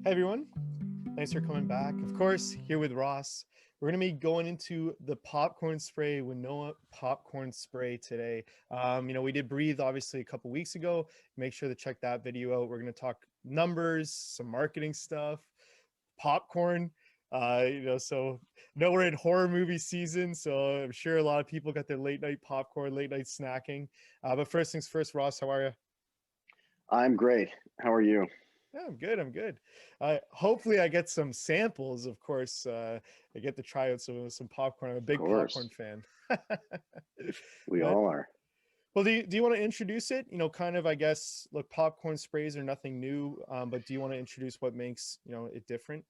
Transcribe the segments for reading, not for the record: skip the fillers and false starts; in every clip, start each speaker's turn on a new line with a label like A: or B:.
A: Hey everyone, thanks for coming back. Of course, here with Ross. We're going to be going into the popcorn spray Winona popcorn spray today. We did Breathe obviously a couple weeks ago. Make sure to check that video out. We're going to talk numbers, some marketing stuff, popcorn. So know we're in horror movie season, so I'm sure a lot of people got their late night popcorn, late night snacking. But first things first, Ross, how are you?
B: I'm great. How are you?
A: Yeah, I'm good. I'm good. Hopefully, I get some samples. Of course, I get to try out some popcorn. I'm a
B: Of
A: big popcorn
B: course.
A: fan.
B: We
A: But
B: all are.
A: well, do you want to introduce it? Kind of. I guess look, popcorn sprays are nothing new. But do you want to introduce what makes it different?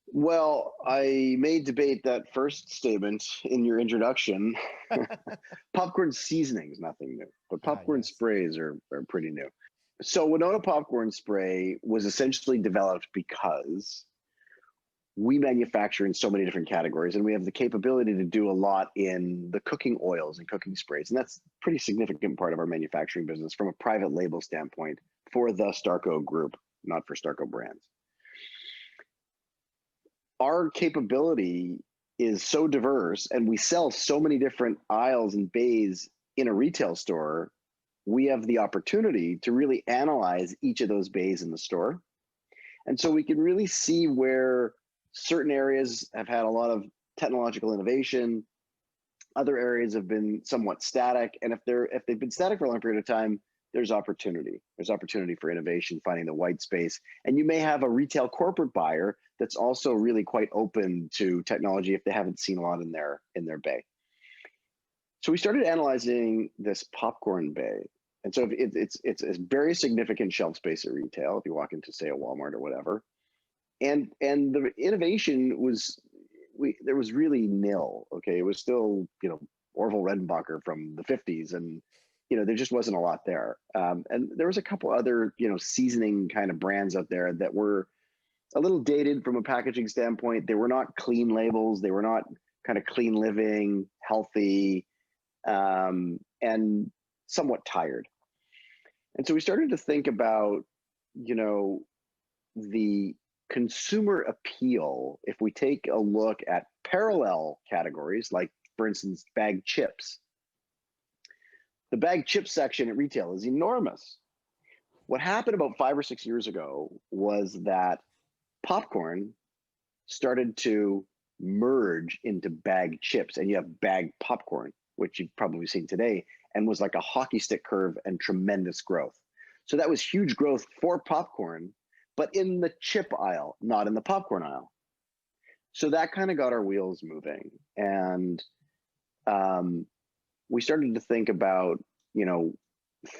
B: Well, I may debate that first statement in your introduction. Popcorn seasoning is nothing new, but
A: Ah,
B: popcorn
A: yes.
B: sprays are pretty new. So Winona popcorn spray was essentially developed because we manufacture in so many different categories and we have the capability to do a lot in the cooking oils and cooking sprays. And that's a pretty significant part of our manufacturing business from a private label standpoint for the Starco group, not for Starco brands. Our capability is so diverse and we sell so many different aisles and bays in a retail store. We have the opportunity to really analyze each of those bays in the store. And so we can really see where certain areas have had a lot of technological innovation, other areas have been somewhat static, and if they've been static for a long period of time, there's opportunity. There's opportunity for innovation, finding the white space. And you may have a retail corporate buyer that's also really quite open to technology if they haven't seen a lot in their bay. So we started analyzing this popcorn bay. And so it's a very significant shelf space at retail if you walk into, say, a Walmart or whatever. And the innovation was there was really nil. Okay, it was still Orville Redenbacher from the 50s, and there just wasn't a lot there. And there was a couple other seasoning kind of brands out there that were a little dated from a packaging standpoint. They were not clean labels. They were not kind of clean living, healthy, and somewhat tired. And so we started to think about the consumer appeal if we take a look at parallel categories like, for instance, bagged chips. The bagged chips section at retail is enormous. What happened about 5 or 6 years ago was that popcorn started to merge into bagged chips, and you have bagged popcorn, which you've probably seen today, and was like a hockey stick curve and tremendous growth. So that was huge growth for popcorn, but in the chip aisle, not in the popcorn aisle. So that kind of got our wheels moving. And we started to think about,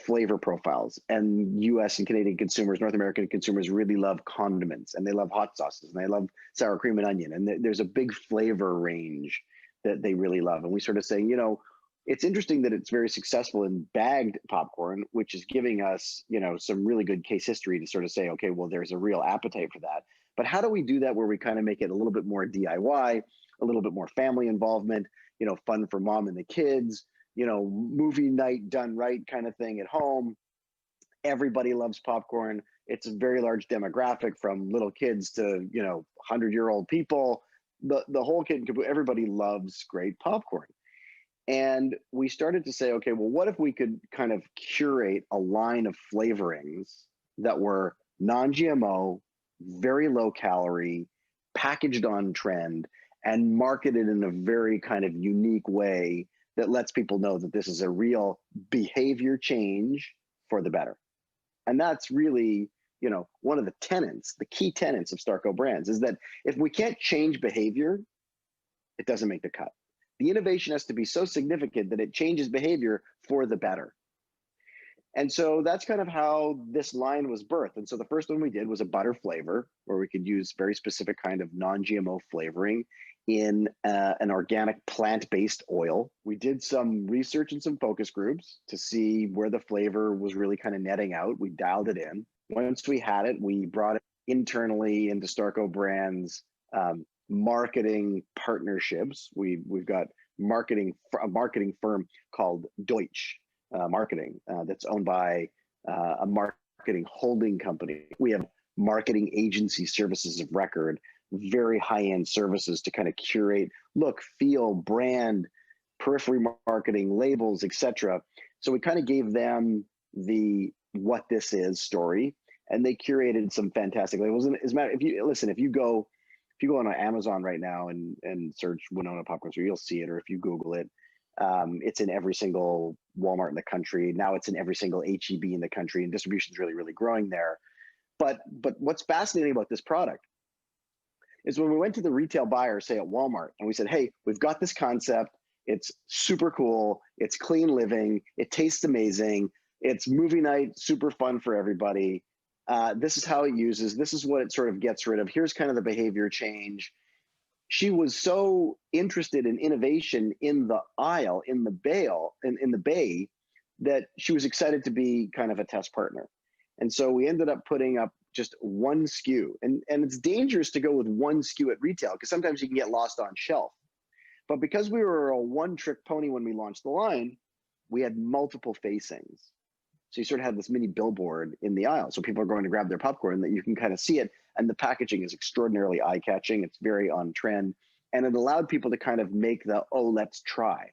B: flavor profiles. And US and Canadian consumers, North American consumers really love condiments, and they love hot sauces, and they love sour cream and onion. And there's a big flavor range that they really love. And we sort of saying, it's interesting that it's very successful in bagged popcorn, which is giving us, some really good case history to sort of say, okay, well, there's a real appetite for that. But how do we do that where we kind of make it a little bit more DIY, a little bit more family involvement, fun for mom and the kids, movie night done right kind of thing at home. Everybody loves popcorn. It's a very large demographic from little kids to, 100-year-old people. The whole kid, everybody loves great popcorn. And we started to say, okay, well, what if we could kind of curate a line of flavorings that were non-GMO, very low calorie, packaged on trend, and marketed in a very kind of unique way that lets people know that this is a real behavior change for the better. And that's really, one of the tenets, the key tenets of Starco Brands is that if we can't change behavior, it doesn't make the cut. The innovation has to be so significant that it changes behavior for the better. And so that's kind of how this line was birthed. And so the first one we did was a butter flavor, where we could use very specific kind of non-GMO flavoring in an organic plant-based oil. We did some research and some focus groups to see where the flavor was really kind of netting out. We dialed it in. Once we had it, we brought it internally into Starco Brands marketing partnerships. We've got a marketing firm called Deutsch Marketing that's owned by a marketing marketing holding company. We have marketing agency services of record, very high-end services to kind of curate look, feel, brand, periphery marketing, labels, etc. So we kind of gave them the what this is story, and they curated some fantastic labels. And as a matter, if you go on Amazon right now and search Winona popcorn, you'll see it, or if you Google it, it's in every single Walmart in the country. Now it's in every single HEB in the country, and distribution is really, really growing there. But what's fascinating about this product is when we went to the retail buyer, say at Walmart, and we said, hey, we've got this concept. It's super cool. It's clean living. It tastes amazing. It's movie night, super fun for everybody. This is how it uses. This is what it sort of gets rid of. Here's kind of the behavior change. She was so interested in innovation in the aisle, in the bay, that she was excited to be kind of a test partner. And so we ended up putting up just one SKU. And it's dangerous to go with one SKU at retail because sometimes you can get lost on shelf. But because we were a one-trick pony when we launched the line, we had multiple facings. So you sort of had this mini billboard in the aisle. So people are going to grab their popcorn that you can kind of see it. And the packaging is extraordinarily eye-catching. It's very on trend. And it allowed people to kind of make the, oh, let's try.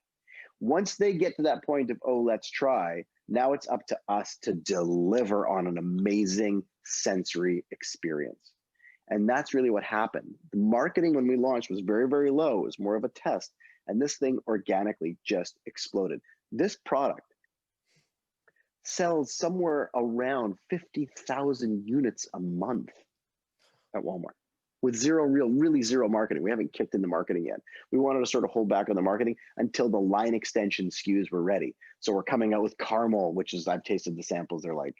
B: Once they get to that point of, oh, let's try, now it's up to us to deliver on an amazing sensory experience. And that's really what happened. The marketing when we launched was very, very low. It was more of a test. And this thing organically just exploded. This product sells somewhere around 50,000 units a month at Walmart with really zero marketing. We haven't kicked into marketing yet. We wanted to sort of hold back on the marketing until the line extension SKUs were ready. So we're coming out with caramel, which is, I've tasted the samples. They're like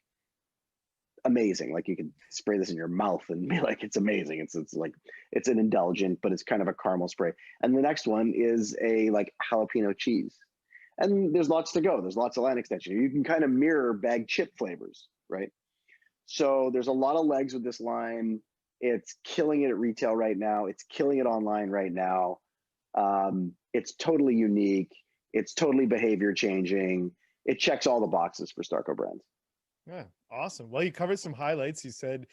B: amazing. Like you can spray this in your mouth and be like, it's amazing. It's like, it's an indulgent, but it's kind of a caramel spray. And the next one is a like jalapeno cheese. And there's lots to go. There's lots of line extension. You can kind of mirror bag chip flavors, right? So there's a lot of legs with this line. It's killing it at retail right now. It's killing it online right now. It's totally unique. It's totally behavior changing. It checks all the boxes for Starco brands.
A: Yeah, awesome. Well, you covered some highlights. You said,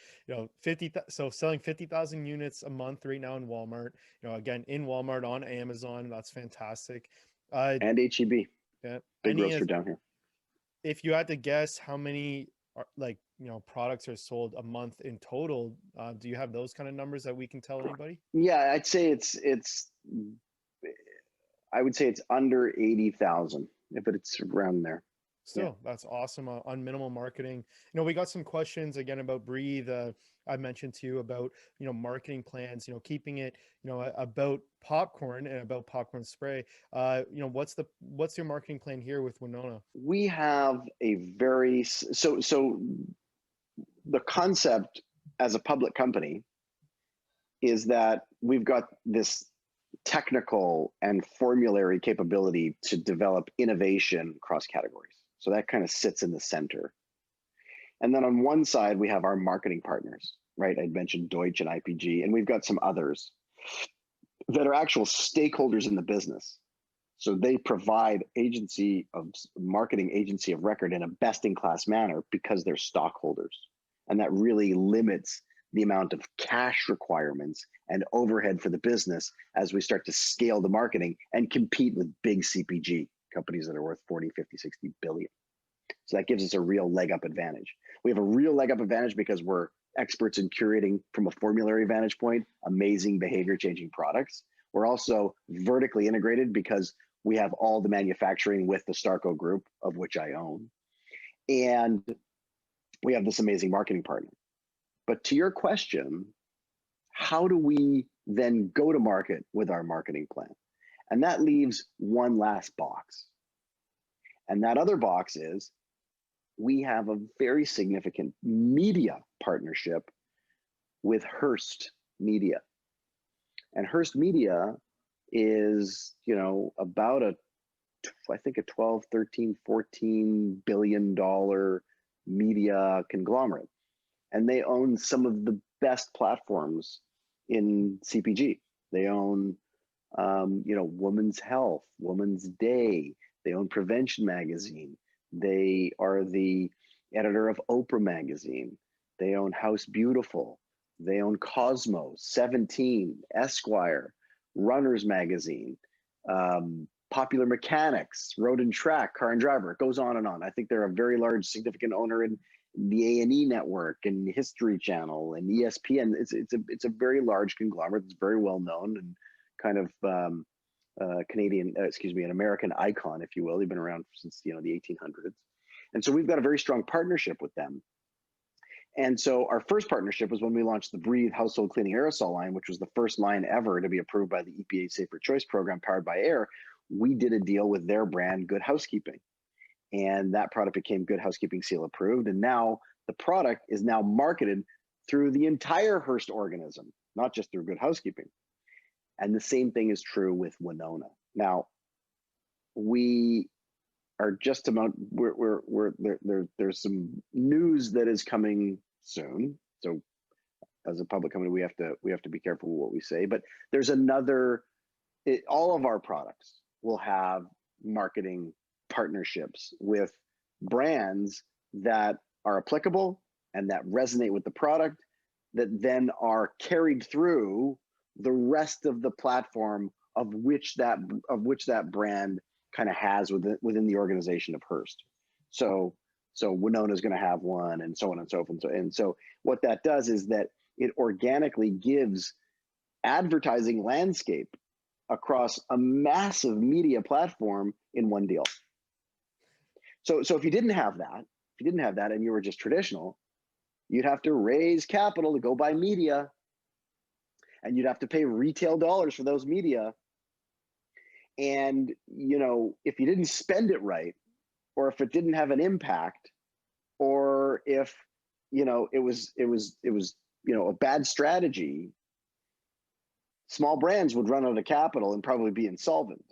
A: so selling 50,000 units a month right now in Walmart, again, in Walmart, on Amazon. That's fantastic.
B: And HEB.
A: Yeah.
B: Big grocer down here.
A: If you had to guess how many products are sold a month in total, do you have those kind of numbers that we can tell anybody?
B: Yeah, I'd say I would say it's under 80,000, but it's around there.
A: Still, yeah. That's awesome on minimal marketing. We got some questions again about Breathe. I mentioned to you about, marketing plans, keeping it, about popcorn and about popcorn spray. What's your marketing plan here with Winona?
B: We have a so the concept as a public company is that we've got this technical and formulary capability to develop innovation across categories. So that kind of sits in the center. And then on one side, we have our marketing partners, right? I'd mentioned Deutsch and IPG, and we've got some others that are actual stakeholders in the business. So they provide marketing agency of record in a best-in-class manner because they're stockholders. And that really limits the amount of cash requirements and overhead for the business as we start to scale the marketing and compete with big CPG companies that are worth 40, 50, 60 billion. So that gives us a real leg up advantage. We have a real leg up advantage because we're experts in curating from a formulary vantage point, amazing behavior changing products. We're also vertically integrated because we have all the manufacturing with the Starco group, of which I own. And we have this amazing marketing partner. But to your question, how do we then go to market with our marketing plan? And that leaves one last box. And that other box is we have a very significant media partnership with Hearst Media. And Hearst Media is, about I think a 12, 13, 14 billion dollar media conglomerate. And they own some of the best platforms in CPG. They own, Women's Health, Women's Day. They own Prevention Magazine. They are the editor of Oprah magazine. They own House Beautiful. They own Cosmo, 17, Esquire, Runners magazine, Popular Mechanics, Road and Track, Car and Driver. It goes on and on. I think they're a very large, significant owner in the A&E network and History Channel and ESPN. It's a very large conglomerate that's very well known and kind of an American icon, if you will. They've been around since the 1800s, and so we've got a very strong partnership with them. And so our first partnership was when we launched the Breathe household cleaning aerosol line, which was the first line ever to be approved by the EPA Safer Choice program powered by air. We did a deal with their brand, Good Housekeeping. And that product became Good Housekeeping Seal approved. And now the product is now marketed through the entire Hearst organism, not just through Good Housekeeping. And the same thing is true with Winona. Now, we are just about, there's some news that is coming soon. So as a public company, we have to be careful with what we say, but there's all of our products will have marketing partnerships with brands that are applicable and that resonate with the product, that then are carried through the rest of the platform of which that brand kind of has within the organization of Hearst. So Winona is going to have one, and so on and so forth. And so what that does is that it organically gives advertising landscape across a massive media platform in one deal. So if you didn't have that, and you were just traditional, you'd have to raise capital to go buy media, and you'd have to pay retail dollars for those media. And if you didn't spend it right, or if it didn't have an impact, or if it was a bad strategy, small brands would run out of capital and probably be insolvent.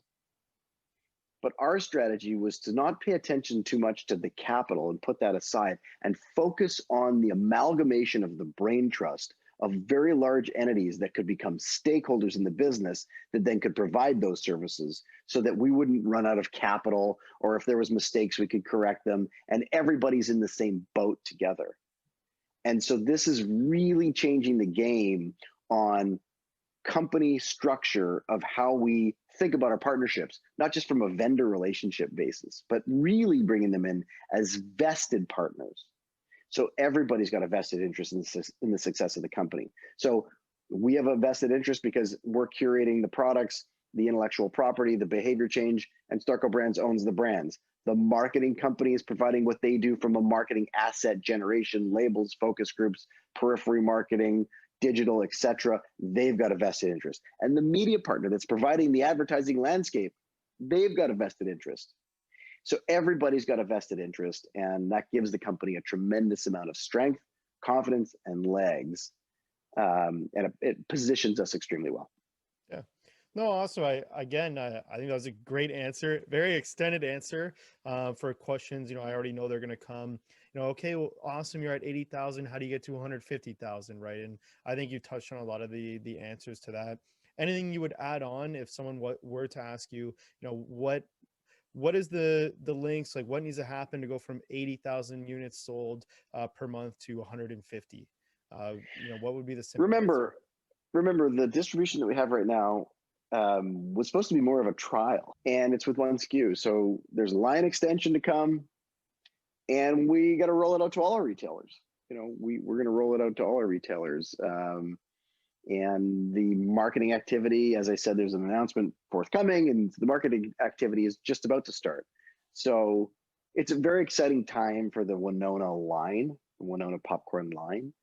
B: But our strategy was to not pay attention too much to the capital and put that aside and focus on the amalgamation of the brain trust of very large entities that could become stakeholders in the business that then could provide those services, so that we wouldn't run out of capital, or if there was mistakes, we could correct them, and everybody's in the same boat together. And so this is really changing the game on company structure of how we think about our partnerships, not just from a vendor relationship basis, but really bringing them in as vested partners. So everybody's got a vested interest in the success of the company. So we have a vested interest because we're curating the products, the intellectual property, the behavior change, and Starco Brands owns the brands. The marketing company is providing what they do from a marketing asset generation, labels, focus groups, periphery marketing, digital, etc. They've got a vested interest. And the media partner that's providing the advertising landscape, they've got a vested interest. So everybody's got a vested interest, and that gives the company a tremendous amount of strength, confidence, and legs, and it positions us extremely well.
A: Yeah. No, also, I think that was a great answer, very extended answer for questions. I already know they're going to come. Okay, well, awesome. You're at 80,000. How do you get to 150,000, right? And I think you touched on a lot of the answers to that. Anything you would add on if someone were to ask you, what is the links, like what needs to happen to go from 80,000 units sold per month to 150? What would be the simple answer?
B: Remember the distribution that we have right now was supposed to be more of a trial, and it's with one SKU. So there's a line extension to come, and we got to roll it out to all our retailers. We're going to roll it out to all our retailers. And the marketing activity, as I said, there's an announcement forthcoming, and the marketing activity is just about to start. So it's a very exciting time for the Winona line, the Winona popcorn line,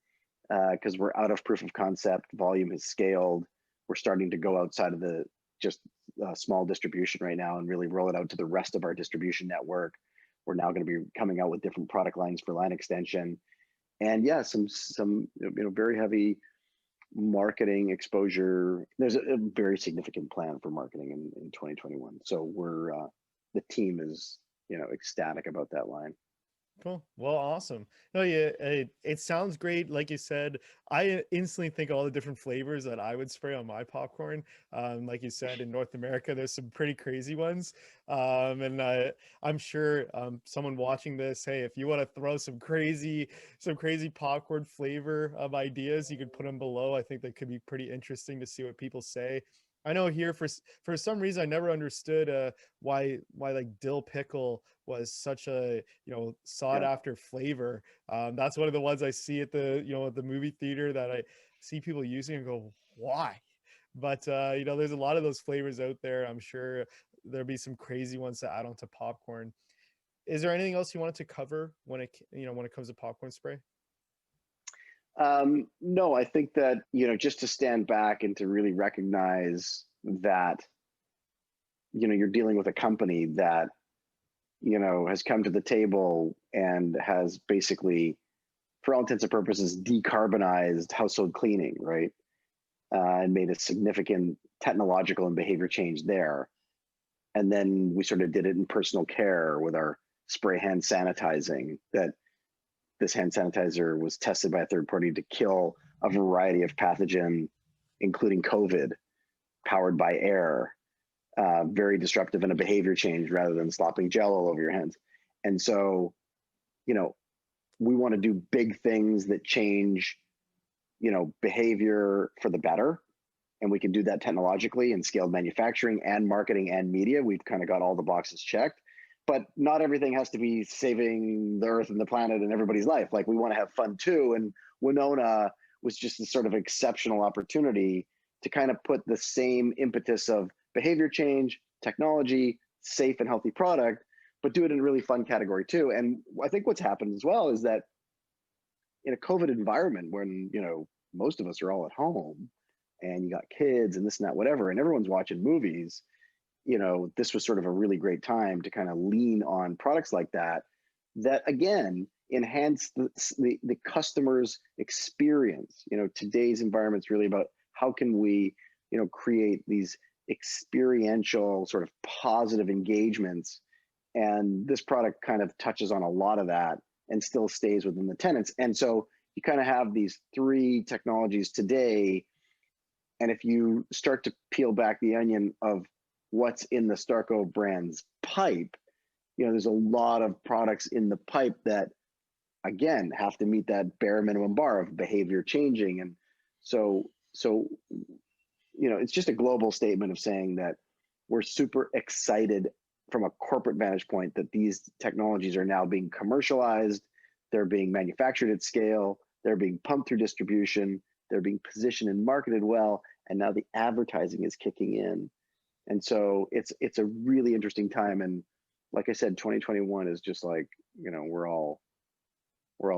B: because we're out of proof of concept. Volume has scaled. We're starting to go outside of the just small distribution right now and really roll it out to the rest of our distribution network. We're now going to be coming out with different product lines for line extension, and yeah, some very heavy marketing exposure. There's a very significant plan for marketing in 2021. So the team is ecstatic about that line.
A: Cool. Well, awesome. No, yeah, it sounds great. Like you said, I instantly think all the different flavors that I would spray on my popcorn. Like you said, in North America, there's some pretty crazy ones. And I'm sure someone watching this, hey, if you want to throw some crazy popcorn flavor ideas, you could put them below. I think that could be pretty interesting to see what people say. I know here for some reason I never understood why like dill pickle was such a sought
B: Yeah.
A: after flavor. That's one of the ones I see at the movie theater that I see people using and go, why? But there's a lot of those flavors out there. I'm sure there'll be some crazy ones to add onto popcorn. Is there anything else you wanted to cover when it comes to popcorn spray?
B: No, I think that, just to stand back and to really recognize that, you're dealing with a company that, has come to the table and has basically, for all intents and purposes, decarbonized household cleaning, right? And made a significant technological and behavior change there. And then we sort of did it in personal care with our spray hand sanitizing, that this hand sanitizer was tested by a third party to kill a variety of pathogen, including COVID, powered by air. Very disruptive and a behavior change rather than slopping gel all over your hands. And so, we want to do big things that change, behavior for the better. And we can do that technologically and scaled manufacturing and marketing and media. We've kind of got all the boxes checked. But not everything has to be saving the earth and the planet and everybody's life. Like, we want to have fun too. And Winona was just this sort of exceptional opportunity to kind of put the same impetus of behavior change, technology, safe and healthy product, but do it in a really fun category too. And I think what's happened as well is that in a COVID environment when, most of us are all at home and you got kids and this and that, whatever, and everyone's watching movies, this was sort of a really great time to kind of lean on products like that, that again, enhance the customer's experience. Today's environment's really about how can we, create these experiential sort of positive engagements. And this product kind of touches on a lot of that and still stays within the tenants. And so you kind of have these three technologies today. And if you start to peel back the onion of what's in the Starco brand's pipe, there's a lot of products in the pipe that, again, have to meet that bare minimum bar of behavior changing. And so, it's just a global statement of saying that we're super excited from a corporate vantage point that these technologies are now being commercialized, they're being manufactured at scale, they're being pumped through distribution, they're being positioned and marketed well, and now the advertising is kicking in. And so it's a really interesting time. And like I said, 2021 is just like, we're all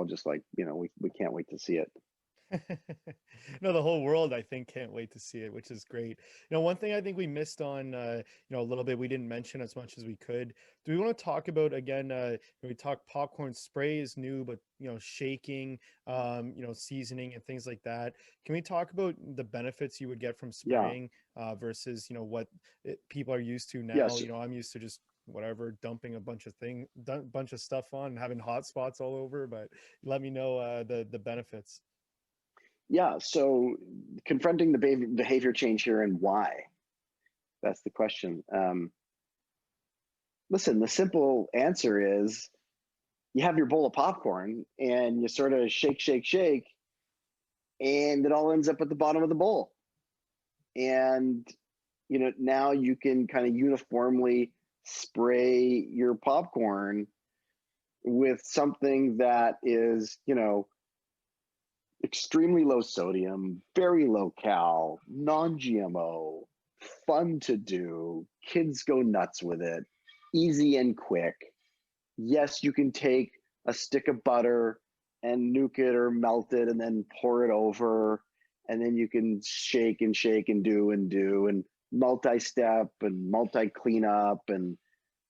B: just like, we can't wait to see it.
A: No, the whole world, I think, can't wait to see it, which is great. One thing I think we missed on, a little bit, we didn't mention as much as we could. Do we want to talk about, again, we talk popcorn spray is new, but, shaking, seasoning and things like that. Can we talk about the benefits you would get from
B: Yeah.
A: spraying versus, what people are used to now?
B: Yes.
A: I'm used to just whatever dumping a bunch of stuff on and having hot spots all over, but let me know the benefits.
B: Yeah. So confronting the behavior change here and why, that's the question. Listen, the simple answer is you have your bowl of popcorn and you sort of shake, shake, shake, and it all ends up at the bottom of the bowl. And, now you can kind of uniformly spray your popcorn with something that is, extremely low sodium, very low cal, non GMO, fun to do. Kids go nuts with it, easy and quick. Yes, you can take a stick of butter and nuke it or melt it and then pour it over. And then you can shake and shake and do and multi-step and multi-cleanup and,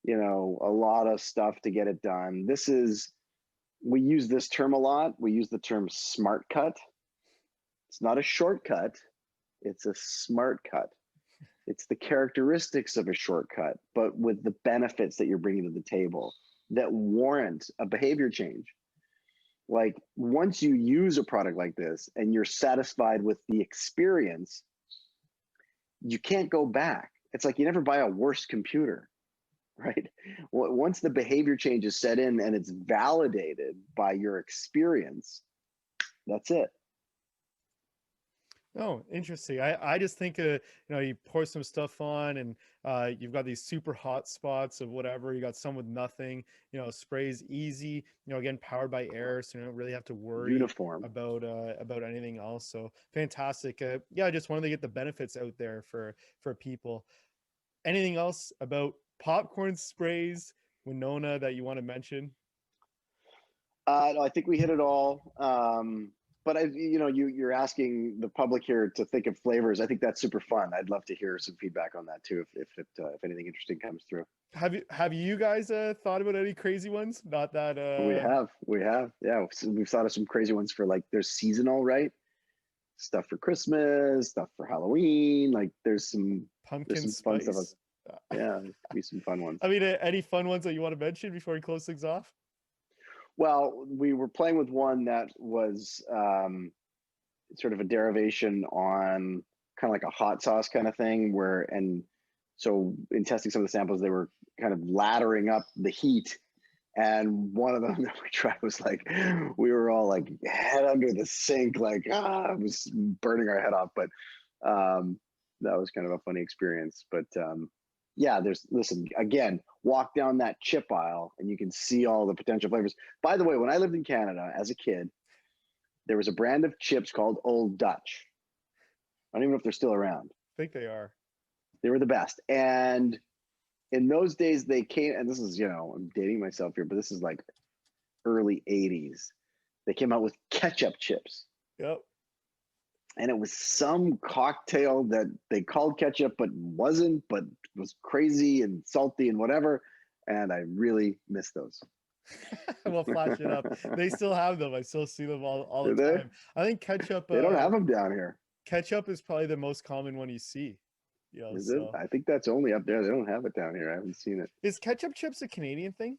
B: a lot of stuff to get it done. We use this term a lot. We use the term smart cut. It's not a shortcut, it's a smart cut. It's the characteristics of a shortcut, but with the benefits that you're bringing to the table. that warrant a behavior change. Like once you use a product like this and you're satisfied with the experience, you can't go back. It's like you never buy a worse computer, right? Once the behavior change is set in and it's validated by your experience, that's it.
A: Oh, interesting. I just think you pour some stuff on, and you've got these super hot spots of whatever. You got some with nothing. Sprays easy. Again, powered by air, so you don't really have to worry
B: Uniform.
A: about anything else. So fantastic. Yeah, I just wanted to get the benefits out there for people. Anything else about popcorn sprays, Winona, that you want to mention?
B: No, I think we hit it all. But you're asking the public here to think of flavors. I think that's super fun. I'd love to hear some feedback on that too, if anything interesting comes through.
A: Have you guys thought about any crazy ones? Not that
B: We have. Yeah, we've thought of some crazy ones for like there's seasonal, right? Stuff for Christmas, stuff for Halloween. Like there's some
A: pumpkin
B: fun
A: spice.
B: stuff. Yeah, be some fun ones.
A: I mean, any fun ones that you want to mention before we close things off?
B: Well, we were playing with one that was sort of a derivation on kind of like a hot sauce kind of thing so in testing some of the samples, they were kind of laddering up the heat. And one of them that we tried was like, we were all like head under the sink, like, it was burning our head off. But that was kind of a funny experience. But yeah, listen, again, walk down that chip aisle and you can see all the potential flavors. By the way, when I lived in Canada as a kid, there was a brand of chips called Old Dutch. I don't even know if they're still around.
A: I think they are.
B: They were the best. And in those days they came, and this is, I'm dating myself here, but this is like early 80s. They came out with ketchup chips.
A: Yep.
B: And it was some cocktail that they called ketchup, but wasn't, but was crazy and salty and whatever. And I really miss those.
A: We'll flash it up. They still have them. I still see them all the time. I think ketchup.
B: They don't have them down here.
A: Ketchup is probably the most common one you see.
B: Is it? I think that's only up there. They don't have it down here. I haven't seen it.
A: Is ketchup chips a Canadian thing?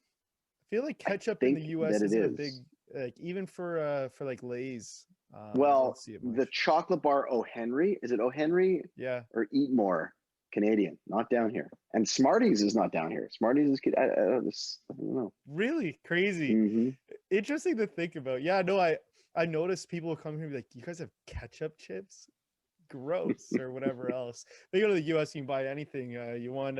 A: I feel like ketchup in the US isn't a big, like even for like Lay's.
B: Well, the chocolate bar O. Henry, is it O. Henry?
A: Yeah.
B: Or Eat More, Canadian, not down here. And Smarties is not down here. Smarties is, I don't know.
A: Really crazy.
B: Mm-hmm.
A: Interesting to think about. Yeah, no, I noticed people come here and be like, you guys have ketchup chips? Gross, or whatever else. They go to the US, you can buy anything. You want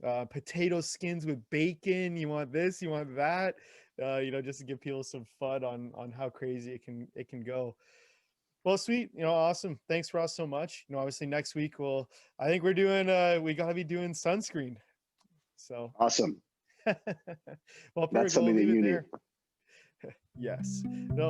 A: potato skins with bacon, you want this, you want that, just to give people some fun on how crazy it can go. Well, sweet, awesome. Thanks, Ross, so much. Obviously next week I think we're doing we gotta be doing sunscreen. So
B: awesome.
A: Well,
B: that's something that you need.
A: Yes. No.